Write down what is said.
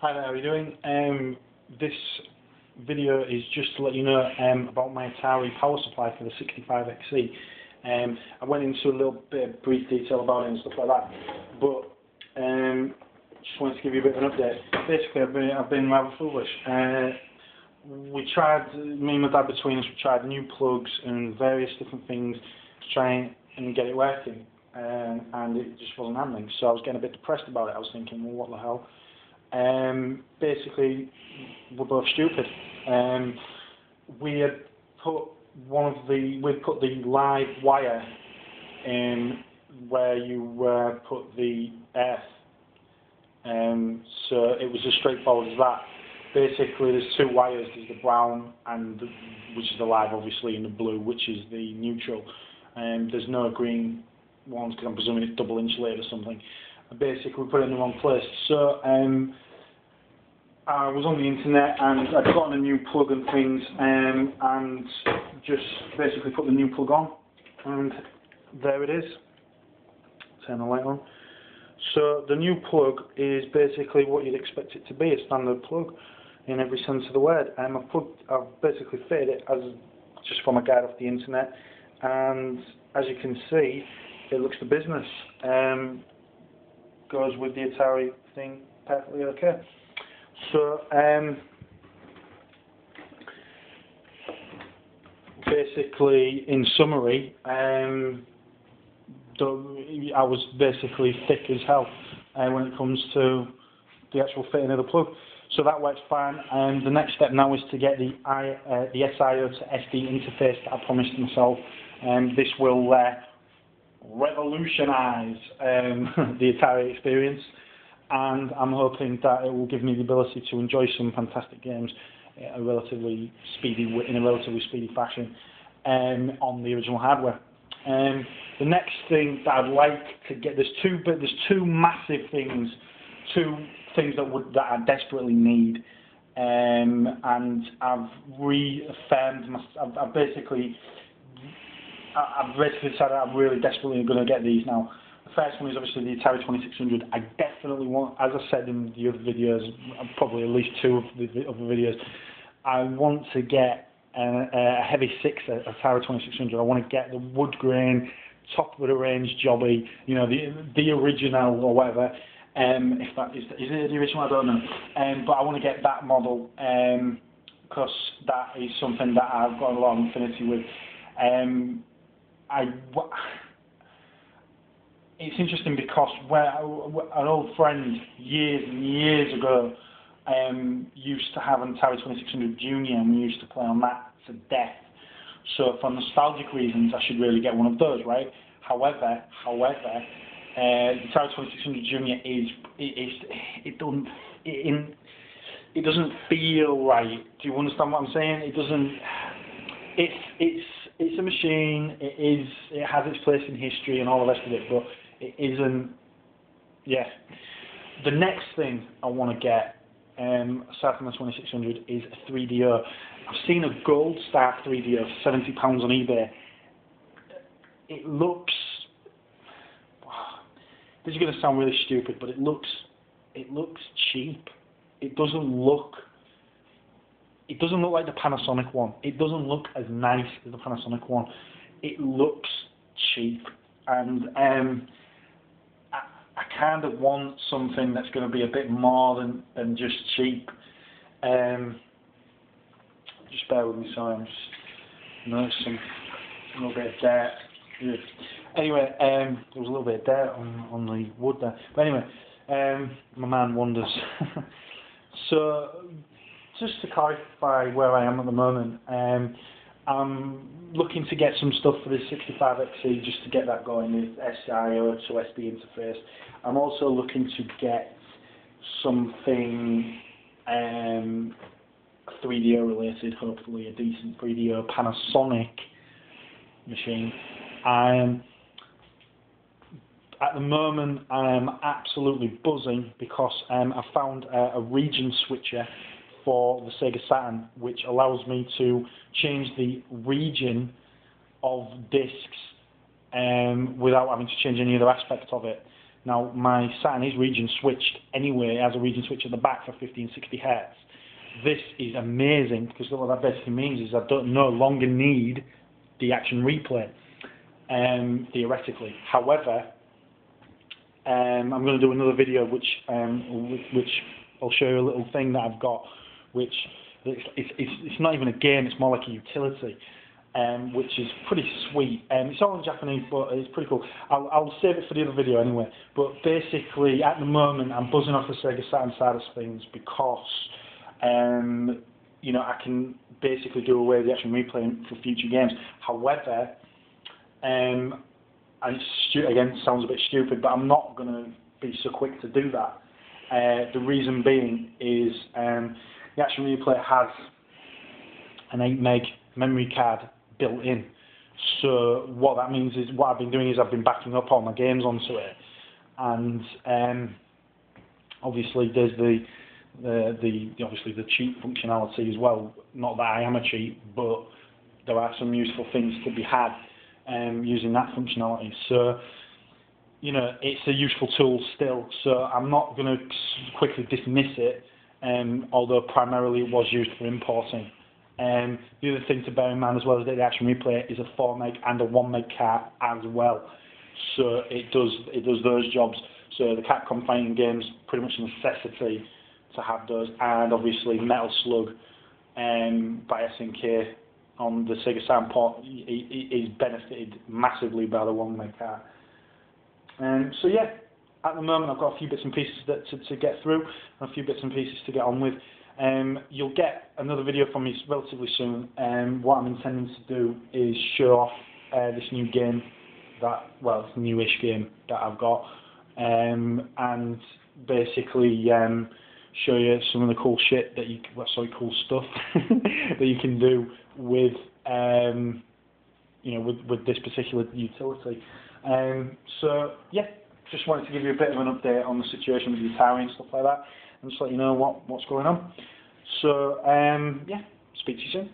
Hi there, how are you doing? This video is just to let you know about my Atari power supply for the 65XE. I went into a little bit of brief detail about it and stuff like that, but just wanted to give you a bit of an update. Basically, I've been rather foolish. We tried, me and my dad between us, we tried new plugs and various different things to try and get it working, and it just wasn't happening. So I was getting a bit depressed about it. I was thinking, well, what the hell? Basically, we're both stupid. We had put put the live wire in where you put the earth. So it was as straightforward as that. Basically, there's two wires. There's the brown, which is the live, obviously, and the blue, which is the neutral. There's no green ones because I'm presuming it's double insulated or something. Basically, we put it in the wrong place. So I was on the internet and I'd gotten a new plug and things, and just basically put the new plug on, and there it is. Turn the light on. So the new plug is basically what you'd expect it to be, a standard plug in every sense of the word. I've basically fitted it as just from a guide off the internet, and as you can see, it looks the business. Goes with the Atari thing perfectly okay. So basically, in summary, I was basically thick as hell when it comes to the actual fitting of the plug. So that works fine. The next step now is to get the SIO to SD interface that I promised myself. This will revolutionise the Atari experience, and I'm hoping that it will give me the ability to enjoy some fantastic games in a relatively speedy fashion on the original hardware. The next thing that I'd like to get, there's two massive things, that I desperately need, and I've reaffirmed I've basically decided I'm really desperately going to get these now. The first one is obviously the Atari 2600. I definitely want, as I said in the other videos, probably at least two of the other videos, I want to get a heavy 6 Atari 2600. I want to get the wood grain, top of the range jobby, you know, the original or whatever. If that is it the original, I don't know. But I want to get that model because that is something that I've got a lot of affinity with. It's interesting because an old friend years and years ago used to have an Atari 2600 Junior, and we used to play on that to death. So for nostalgic reasons, I should really get one of those, right? However, the Atari 2600 Junior it doesn't feel right. Do you understand what I'm saying? It doesn't. It's a machine. It has its place in history and all the rest of it, but it isn't. Yeah. The next thing I want to get, aside from the 2600, is a 3DO. I've seen a Gold Star 3DO for £70 on eBay. It looks. This is going to sound really stupid, but it looks cheap. It doesn't look like the Panasonic one. It doesn't look as nice as the Panasonic one. It looks cheap, and I kind of want something that's going to be a bit more than just cheap. Just bear with me, sorry, I'm just noticing a little bit of dirt. Yeah. Anyway, there was a little bit of dirt on the wood there. But anyway, my man wonders. So, just to clarify where I am at the moment, I'm looking to get some stuff for the 65XE just to get that going, the SIO to SD interface. I'm also looking to get something 3DO related, hopefully a decent 3DO Panasonic machine. At the moment, I am absolutely buzzing because I found a region switcher for the Sega Saturn, which allows me to change the region of discs without having to change any other aspect of it. Now my Saturn is region switched anyway. It has a region switch at the back for 50 and 60 Hz. This is amazing because what that basically means is I don't no longer need the action replay, theoretically. However, I'm going to do another video which I'll show you a little thing that I've got, which it's not even a game, it's more like a utility, which is pretty sweet. It's all in Japanese, but it's pretty cool. I'll save it for the other video anyway. But basically, at the moment, I'm buzzing off the Sega Saturn side of things because you know, I can basically do away with the action replay for future games. However, and again, sounds a bit stupid, but I'm not going to be so quick to do that. The reason being is the action replay has an 8 meg memory card built in. So what that means is, what I've been doing is I've been backing up all my games onto it, and obviously there's obviously the cheat functionality as well. Not that I am a cheat, but there are some useful things to be had using that functionality. So, you know, it's a useful tool still. So I'm not going to quickly dismiss it, although primarily it was used for importing. The other thing to bear in mind as well is that the action replay is a 4 meg and a 1 meg card as well. So it does those jobs. So the Capcom fighting games, pretty much a necessity to have those, and obviously Metal Slug by SNK on the Sega Saturn port is benefited massively by the 1 meg card. So yeah, at the moment I've got a few bits and pieces to get through, and a few bits and pieces to get on with. You'll get another video from me relatively soon. What I'm intending to do is show off this new game it's a newish game that I've got, and basically show you some of the cool shit that cool stuff that you can do with you know, with this particular utility. So yeah, just wanted to give you a bit of an update on the situation with the Atari and stuff like that, and just let you know what's going on. So yeah, speak to you soon.